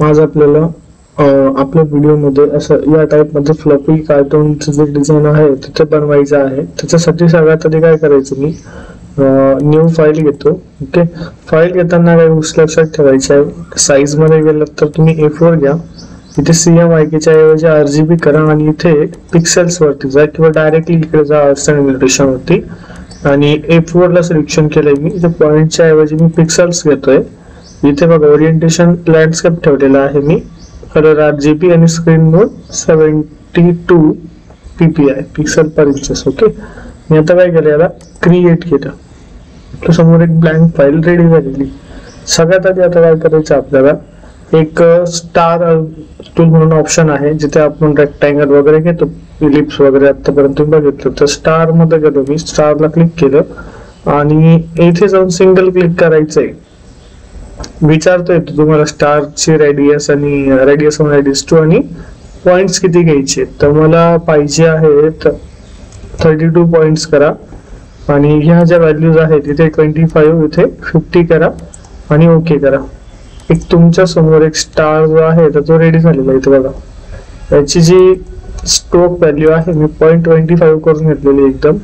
आज आपल्याला आपल्या व्हिडिओमध्ये असं या टाइप मध्ये फ्लॉपी कार्टूनचं जे डिझाइन आहे ते बनवायचं आहे। त्याच्यासाठी सगळ्यात आधी काय करायचं, मी न्यू फाईल घेतो। ओके, फाईल घेताना काही गोष्टी लक्षात ठेवायच्या आहे। साईज मध्ये गेलं तर तुम्ही A4 घ्या, इथे CMYK च्या ऐवजी RGB करा आणि इथे पिक्सेल्स वरती जा किंवा डायरेक्टली इकडे जा अर्थ वरती आणि A4 ला सिलेक्शन केलंय मी। इथे पॉइंटच्या ऐवजी मी पिक्सेल्स घेतोय। इथे बघा ओरिएंटेशन लँडस्केप ठेवलेला आहे मी, कलर RGB आणि screen mode 72 ppi pixel per inches. Okay, मी आता काय केलं, याला क्रिएट केलं, तो समोर एक ब्लँक फाईल रेडी झालेली। सगळ्यात आधी आता काय करायचं, आपल्याला एक स्टार टूल म्हणून ऑप्शन आहे, जिथे आपण रेक्टँगल वगैरे घेतो, इलिप्स वगैरे आतापर्यंत बघितलं। तर स्टार मध्ये गेलो मी, स्टारला क्लिक केलं आणि इथे जाऊन सिंगल क्लिक करायचंय। विचारतोय तुम्हाला स्टारची रेडियस आणि रेडियस 2 आणि पॉइंट्स किती घ्यायचे, तर मला पाहिजे आहेत 32 पॉइंट्स करा आणि ह्या ज्या व्हॅल्यूज आहेत इथे 25, इथे 50 करा आणि ओके करा। एक तुमच्या समोर एक स्टार जो आहे तर तो रेडी झालेला आहे। इथे बघा, याची जी स्ट्रोक व्हॅल्यू आहे मी 0.25 करून घेतलेली एकदम।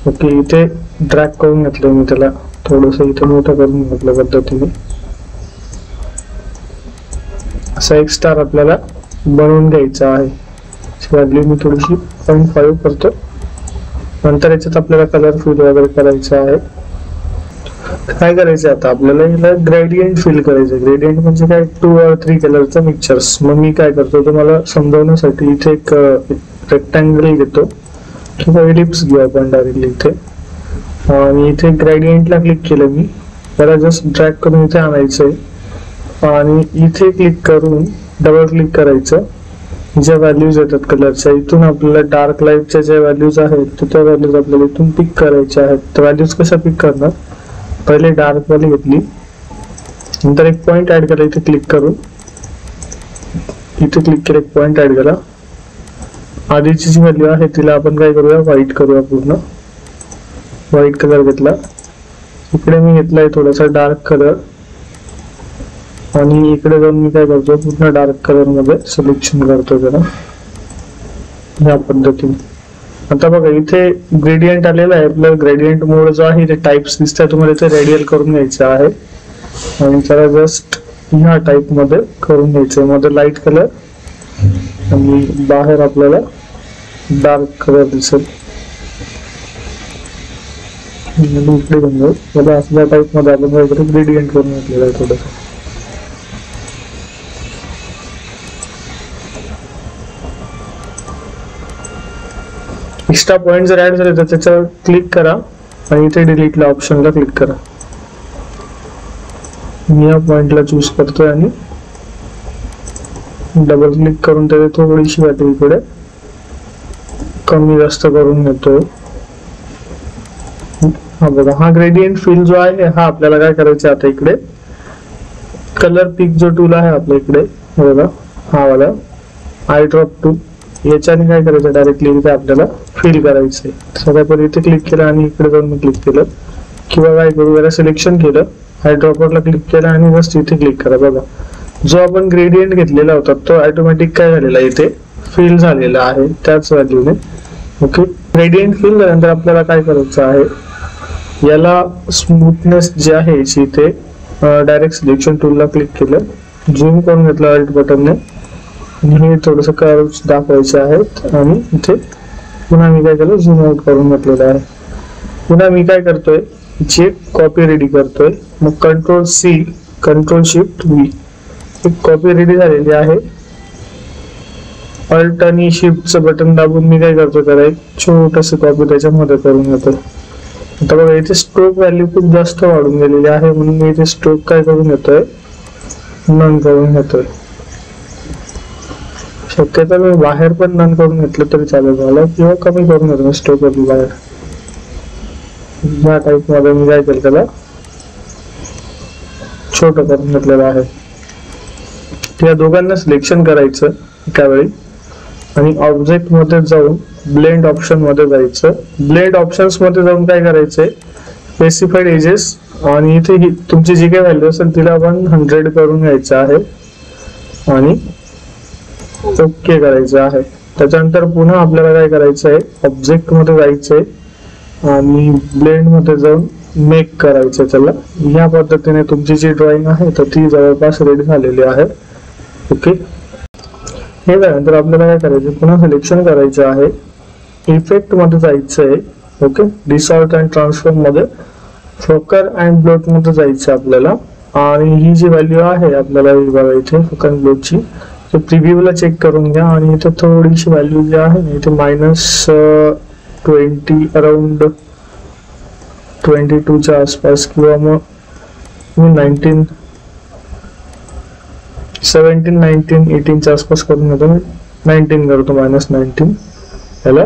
ओके, इथे ड्रॅग करून घेतलं मी, त्याला थोडस इथे मोठं करून घेतलं पद्धतीने। असा एक स्टार आपल्याला बनवून घ्यायचा आहे। व्हॅल्यू मी थोडीशी 0.5 करतो। नंतर याच्यात आपल्याला कलर फिल वगैरे करायचं आहे। काय करायचं, आता आपल्याला याला ग्रेडियंट फिल करायचं। ग्रेडियंट म्हणजे काय, 2 or 3 कलरचं मिक्सचर्स। मग मी काय करतो तुम्हाला समजवण्यासाठी, इथे एक रेक्टँगल घेतो किंवा इलिप्स घेऊ आपण डायरेक्टली इथे, आणि इथे ग्रेडियंटला क्लिक केलं मी, त्याला जस्ट ड्रॅग करून इथे आणायचंय आणि इथे क्लिक करून डबल क्लिक करायचं। ज्या व्हॅल्यूज येतात कलरच्या, इथून आपल्याला डार्क लाईटच्या ज्या व्हॅल्यूज आहेत त्या व्हॅल्यूज आपल्याला इथून पिक करायच्या आहेत। तर व्हॅल्यूज कशा पिक करणार, पहिले डार्क वाली घेतली, नंतर एक पॉइंट ऍड केला, इथे क्लिक करून इथे क्लिक केलं, एक पॉइंट ऍड केला। आधीची जी व्हॅल्यू आहे तिला आपण काय करूया, व्हाईट करूया, पूर्ण व्हाईट कलर घेतला। इकडे मी घेतलाय थोडासा डार्क कलर आणि इकडे जाऊन मी काय करतो, पूर्ण डार्क कलर मध्ये सिलेक्शन करतो त्याला या पद्धतीने। आता बघा इथे ग्रेडियंट आलेला आहे। आपला ग्रेडियंट मोड जो आहे, ते टाइप्स दिसतात तुम्हाला, इथे रेडियल करून घ्यायचं आहे आणि त्याला जस्ट ह्या टाइप मध्ये करून घ्यायचं, मध्ये लाईट कलर आणि बाहेर आपल्याला डार्क कलर दिसेल। इकडे बनवू त्याला असल्या टाइप मध्ये आपण काहीतरी ग्रेडियंट करून घेतलेलं आहे थोडस। एक्स्ट्रा पॉइंट जर ऍड झाले तर त्याच्यावर क्लिक करा आणि इथे डिलीटला ऑप्शनला क्लिक करा। मी या पॉइंटला चूज करतोय आणि डबल क्लिक करून त्याची थोडीशी व्हॅल्यू इकडे कमी जास्त करून घेतोय। हा बघा, हा ग्रेडियंट फिल जो आहे हा आपल्याला काय करायचं, आता इकडे कलर पिक जो टूल आहे आपल्या इकडे बघा, हा वाला आय ड्रॉप टूल, याच्याने काय करायचं, डायरेक्टली इथे आपल्याला फिल करायचंय। सगळ्यात पहिले इथे क्लिक केलं आणि इकडे जाऊन मी क्लिक केलं, किंवा काय करू, याला सिलेक्शन केलं, आय ड्रॉपरला क्लिक केलं आणि जस्ट इथे क्लिक करा। बघा, जो आपण ग्रेडियंट घेतलेला होता तो ऑटोमॅटिक काय झालेला, इथे फिल झालेला आहे त्याच व्हॅल्यूने। ओके, ग्रेडियंट फिल झाल्यानंतर आपल्याला काय करायचं आहे, याला स्मूथनेस जे आहे इथे डायरेक्ट सिलेक्शन टूलला क्लिक केलं, झूम करून घेतलं अल्ट बटनने, हे थोडस कर्व्स दाखवायचे आहेत आणि इथे पुन्हा मी काय केलं, झूम आउट करून घेतलेलं आहे। पुन्हा मी काय करतोय, जे कॉपी रेडी करतोय, मग Ctrl+C Ctrl+Shift+V, एक कॉपी रेडी झालेली आहे। अल्ट आणि शिफ्टचं बटन दाबून मी काय करतो, त्याला एक छोटस कॉपी त्याच्यामध्ये करून घेतोय। आता बघा इथे स्ट्रोक व्हॅल्यू खूप जास्त वाढून गेलेली आहे, म्हणून मी इथे स्ट्रोक काय करून घेतोय, नन करून घेतोय। शक्यतो मी बाहेर पण नन करून घेतलं तरी चालेल मला, किंवा कमी करून घेतो स्ट्रोक व्हॅल्यू बाहेर। या टाइप मध्ये मी काय केलं, त्याला छोटं करून घेतलेलं आहे। त्या दोघांना सिलेक्शन करायचं त्यावेळी आणि ऑब्जेक्ट मध्ये जाऊन ब्लेंड ऑप्शन मध्ये जायचं। ब्लेंड ऑप्शन्स मध्ये जाऊन काय करायचंय, स्पेसिफाईड एजेस आणि इथे ही तुमची जी काही व्हॅल्यू असेल तिला आपण 100 करून घ्यायचं आहे आणि ओके करायचं आहे. त्याच्यानंतर पुन्हा आपल्याला काय करायचं आहे, ऑब्जेक्ट मध्ये जायचंय आणि ब्लेंड मध्ये जाऊन मेक करायचं त्याला. या पद्धतीने तुमची जी ड्रॉइंग आहे तर ती जवळपास रेडी झालेली आहे. ओके, हे झाल्यानंतर आपल्याला काय करायचं, पुन्हा सिलेक्शन करायचं आहे, इफेक्ट मध्ये जायचंय. ओके, डिसॉर्ट अँड ट्रान्सफॉर्म मध्ये फोकर अँड ब्लोट मध्ये जायचं आपल्याला. आणि ही जी व्हॅल्यू आहे आपल्याला बघा इथे फोकर अँड ब्लोटची, तर प्रिव्ह्यू ला चेक करून घ्या आणि इथे थोडीशी व्हॅल्यू जी आहे ना इथे -20 अराउंड 22 च्या आसपास किंवा मग मी 17, 19, 18 च्या आसपास करून घेतो. मी 19 करतो, -19. याला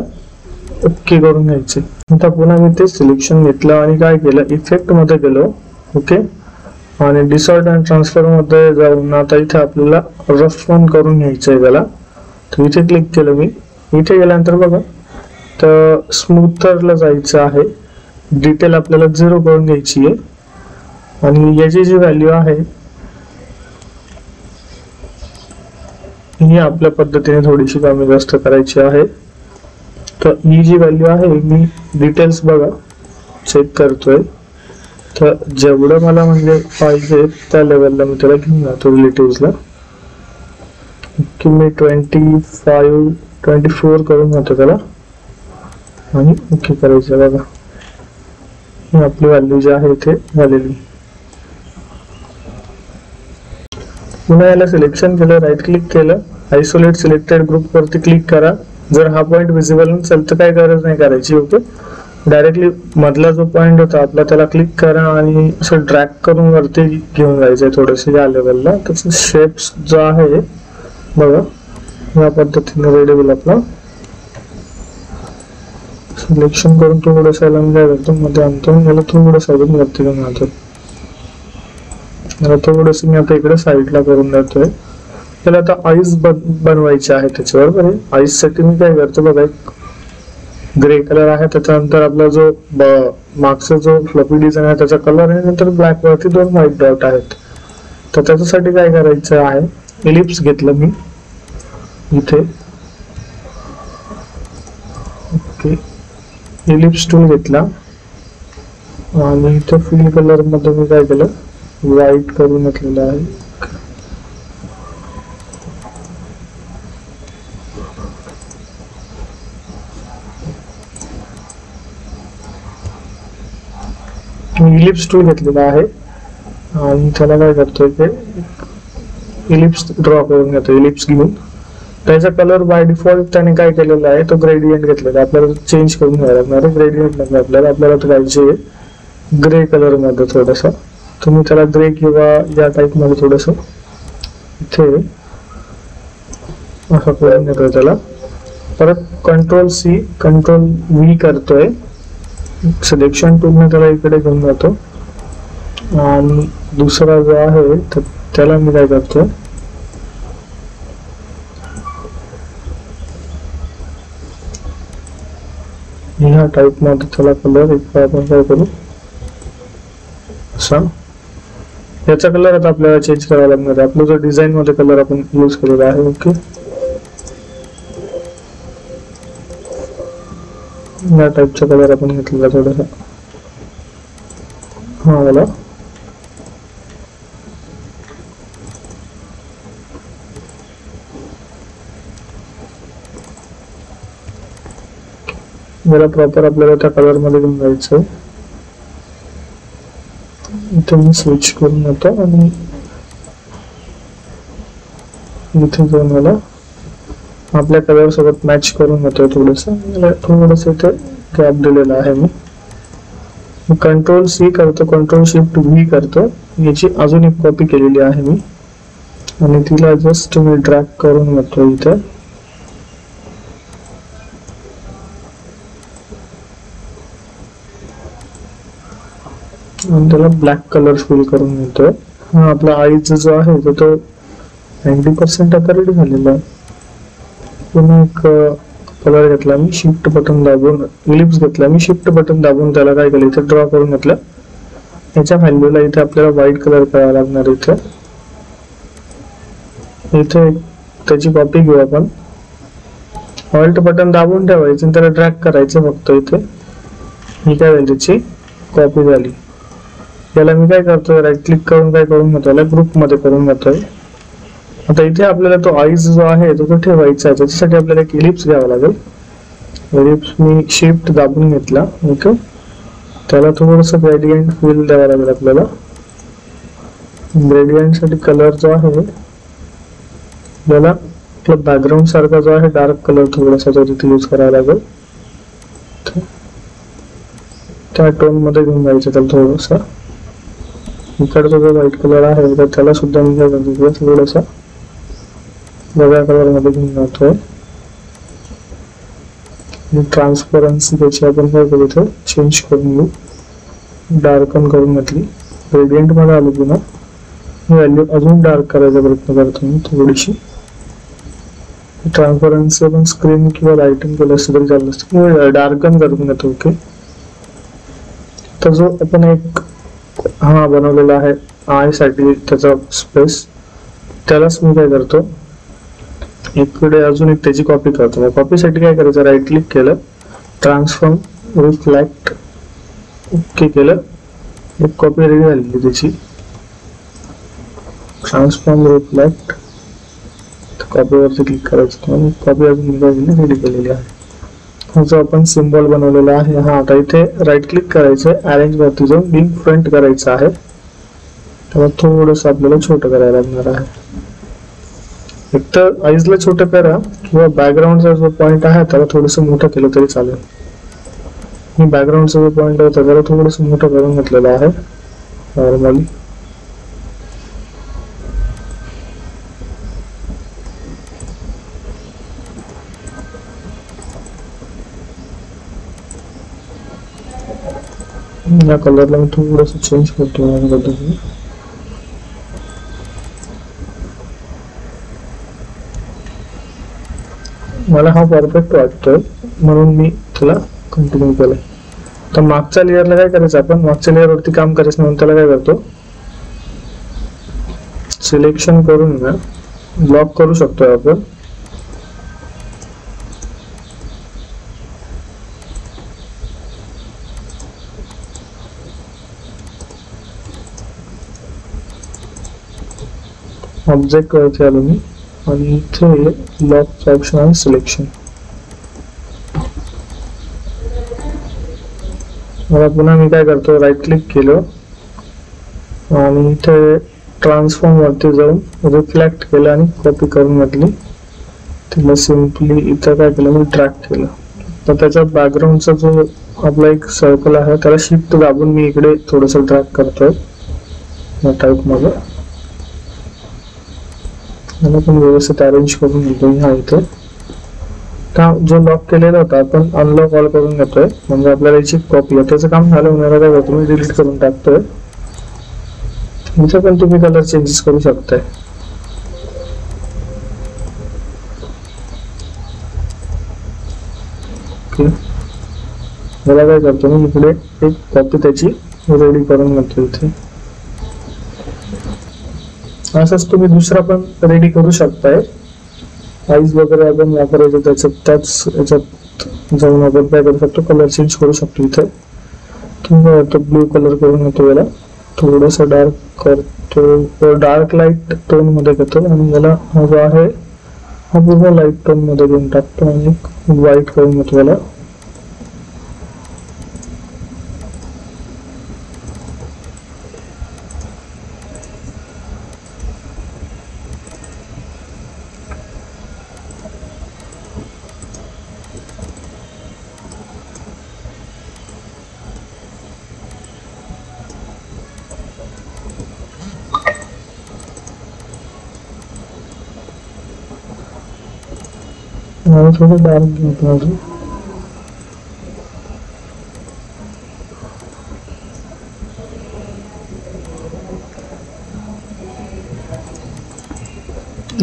ओके करून घ्यायचे. आता पुन्हा मी ते सिलेक्शन घेतलं आणि काय केलं, इफेक्ट मध्ये गेलो. ओके, आणि डिसॉर्ट अँड ट्रान्सफर मध्ये जाऊन आता इथे आपल्याला रफ वन करून घ्यायचंय त्याला. तर इथे क्लिक केलं मी. इथे गेल्यानंतर बघा तर स्मूथरला जायचं आहे, डिटेल आपल्याला 0 करून घ्यायची आहे आणि याची जी व्हॅल्यू आहे ही आपल्या पद्धतीने थोडीशी कमी जास्त करायची आहे. तर ही जी व्हॅल्यू आहे मी डिटेल्स बघा चेक करतोय, तर जेवढं मला म्हणजे पाहिजे त्या लेवलला मी त्याला घेऊन जातो रिलेटिव्हला. की मी 24 करून जातो त्याला आणि ओके करायचं. बघा ही आपली व्हॅल्यू जी आहे इथे झालेली. पुन्हा याला सिलेक्शन केलं, राईट क्लिक केलं, आयसोलेट सिलेक्टेड ग्रुप वरती क्लिक करा. जर हा पॉइंट विजिबल नसेल तर काही गरज नाही करायची. ओके, डायरेक्टली मधला जो पॉइंट होता आपला त्याला क्लिक करा आणि असं ड्रॅग करून वरती घेऊन जायचंय थोडंसं या लेवलला. त्याचा शेप्स जो आहे बघा या पद्धतीने रेडी होईल आपला. सिलेक्शन करून थोडंसं याला मी काय करतो मध्ये आणतो, याला थोडंसं अजून वरती घेऊन जातो. याला थोडंसं मी आता इकडे साईडला करून देतोय. त्याला आता आईज बनवायचे आहे त्याच्यावर. बरं, आईज साठी मी काय करतो बघा, एक ग्रे कलर आहे, त्याच्यानंतर आपला जो मागचा जो फ्लफी डिझाईन आहे त्याचा कलर आहे, नंतर ब्लॅक वरती 2 व्हाईट डॉट आहेत. तर त्याच्यासाठी काय करायचं आहे, इलिप्स घेतलं मी इथे. ओके, इलिप्स टूल घेतला आणि इथे फिल कलर मध्ये मी काय केलं, व्हाईट करून घेतलेलं आहे. इलिप्स टूल घेतलेला आहे आणि त्याला काय करतोय ते इलिप्स ड्रॉ करून घेतो. इलिप्स घेऊन त्याचा कलर बाय डिफॉल्ट त्याने काय केलेला आहे, तो ग्रेडियंट घेतलेला. आपल्याला चेंज करून घ्यायला लागणार आहे. ग्रेडियंट मध्ये आपल्याला तो पाहिजे ग्रे कलर मध्ये थोडस. तुम्ही त्याला ग्रे किंवा या टाइप मध्ये थोडस इथे असं करून घेतोय त्याला. परत Ctrl+C Ctrl+V करतोय. सिलेक्शन टूल ने त्याला इकडे घेऊन जातो आणि दुसरा जो आहे तर त्याला मी काय करतो, ह्या टाइप मध्ये त्याला कलर आपण काय करू असा. याचा कलर आता आपल्याला चेंज करावा लागणार आहे. आपला जो डिझाईन मध्ये कलर आपण यूज केलेला आहे. ओके, या टाइपचा कलर आपण घेतलेला थोडासा. हा वाला मला प्रॉपर आपल्याला त्या कलर मध्ये घेऊन जायचं. इथे मी स्विच करून येतो आणि इथे जाऊन मला आपल्या कलर सोबत मॅच करून घेतोय. थोडस इथे गॅप दिलेला आहे. मी Ctrl+C करतो, Ctrl+Shift+V करतो. याची अजून एक कॉपी केलेली आहे मी आणि तिला जस्ट मी ड्रॅग करून घेतो इथे. आणि त्याला ब्लॅक कलर फिल करून घेतोय. हा आपला आईज जो आहे तो 90% आता रेडी झालेला आहे. पुन्हा एक कलर घेतला मी, शिफ्ट बटन दाबून इलिप्स घेतला मी, शिफ्ट बटन दाबून त्याला काय केलं इथे ड्रॉ करून घेतलं याच्या व्हॅल्यूला इथे आपल्याला व्हाईट कलर करावा लागणार. इथे त्याची कॉपी घेऊ आपण. ऑल्ट बटन दाबून ठेवायचं आणि त्याला ड्रॅग करायचं फक्त. इथे ही काय झाली, त्याची कॉपी झाली. याला मी काय करतोय, राईट क्लिक करून काय करून घेतो, याला ग्रुप मध्ये करून घेतोय. आता इथे आपल्याला तो आईज जो आहे तो ठेवायचा आहे. त्याच्यासाठी आपल्याला एक इलिप्स घ्यावा लागेल. इलिप्स मी शिफ्ट दाबून घेतला. ओके, त्याला थोडस ग्रेडियंट फिल द्यावा लागेल आपल्याला. ग्रेडियंट साठी कलर जो आहे आपल्याला आपला बॅकग्राऊंड सारखा जो आहे डार्क कलर थोडासा तो तिथे यूज करावा लागेल. त्या टोन मध्ये घेऊन जायचं त्याला थोडसा. इकडचा जो व्हाईट कलर आहे तर त्याला सुद्धा मी काय करतो, थोडासा वेगळ्या कलर मध्ये घेऊन जातोय. ट्रान्सपरन्सी त्याची आपण काय करू, इथे चेंज करून घेऊ. डार्कन करून घेतली. ग्रेडियंट मध्ये आलो पुन्हा व्हॅल्यू अजून डार्क करायचा प्रयत्न करतो मी थोडीशी. ट्रान्सपरन्सी आपण स्क्रीन किंवा लाइटिंग केलं असतं तरी चाललं असतं. डार्कन करून घेतो. ओके, तर जो आपण एक हा बनवलेला आहे आय साठी त्याचा स्पेस, त्यालाच मी काय करतो, इकडे अजून एक त्याची कॉपी करतो. कॉपी साठी काय करायचं, राईट क्लिक केलं, ट्रान्सफॉर्म रिफ्लेक्ट, ओके केलं. एक कॉपी रेडी झालेली त्याची. ट्रान्सफॉर्म रिफ्लेक्ट, कॉपीवरती क्लिक करायचं. कॉपी अजून रेडी केलेली आहे. जो आपण सिम्बॉल बनवलेला आहे, हा आता इथे राईट क्लिक करायचं, अरेंज वरती जाऊन बिग फ्रंट करायचं आहे. त्याला थोडस आपल्याला छोटं करायला लागणार आहे. एक तर आईजला छोटं करा किंवा बॅकग्राऊंडचा जो पॉइंट आहे त्याला थोडस मोठं केलं तरी चालेल. मी बॅकग्राऊंडचा जो पॉइंट होता त्याला थोडस मोठं करून घेतलेलं आहे नॉर्मली. या कलरला मी थोडस चेंज करतो. मला हा परफेक्ट वाटतोय म्हणून मी त्याला कंटिन्यू केलं. तर मागच्या लेअरला काय करायचं, आपण मागच्या लेअर वरती काम करायचं म्हणून त्याला काय करतो, सिलेक्शन करून ना ब्लॉक करू शकतो आपण. ऑब्जेक्ट वरती आलो मी आणि इथे लॉक ऑप्शन आहे सिलेक्शन. मला पुन्हा मी काय करतो, राईट क्लिक केलं आणि इथे ट्रान्सफॉर्म वरती जाऊन रिफ्लेक्ट केलं आणि कॉपी करून घेतली. तिला सिम्पली इथं काय केलं मी ड्रॅग केलं. तर त्याच्या बॅकग्राऊंडचा जो आपला एक सर्कल आहे त्याला शिफ्ट दाबून मी इकडे थोडस ड्रॅग करतोय या टाइप मध्ये. मला पण व्यवस्थित अरेंज करून घेतो. हा इथे जो लॉक केलेला होता आपण अनलॉक ऑल करून घेतोय, म्हणजे आपल्याला याची कॉपी आहे. त्याचं काम झालं होणार काय करतो मी डिलीट करून टाकतोय. इथे पण तुम्ही कलर चेंजेस करू शकताय. मला काय करतो मी इकडे एक कॉपी त्याची रेडी करून घेतो इथे. असंच तुम्ही दुसरा पण रेडी करू शकताय. आईज वगैरे आपण वापरायचं त्याच याच्यात जाऊन आपण काय करू शकतो, कलर चेंज करू शकतो. इथे तुम्ही ब्लू कलर करून घेतो, याला थोडस डार्क करतो, डार्क लाईट टोन मध्ये घेतो आणि याला हा जो आहे हा पूर्ण लाईट टोन मध्ये घेऊन टाकतो आणि व्हाईट करून घेतो याला. थोडं डार्क घेतो अजून.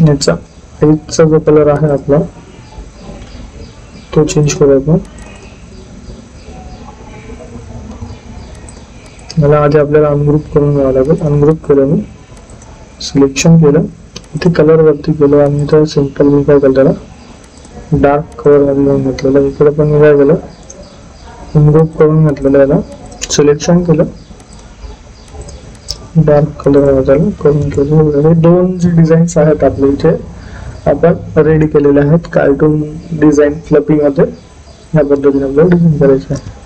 याचा आईजचा जो कलर आहे आपला तो चेंज करू आपण. मला आधी आपल्याला अनग्रुप करून घ्यावं लागेल. अनग्रुप केलं मी, सिलेक्शन केलं, इथे कलर वरती गेलो आणि इथं सिंपल मी काय केलं त्याला डार्क कलर मध्ये घेऊन घेतलेलं. इकडे पण मी काय केलं अनग्रुप करून घेतलेलं, याला सिलेक्शन केलं, डार्क कलर मध्ये करून केलं. हे दोन जे डिझाईन्स आहेत आपले इथे आपण रेडी केलेले आहेत कार्टून डिझाईन फ्लफी मध्ये. या पद्धतीने आपल्याला डिझाईन करायचं आहे.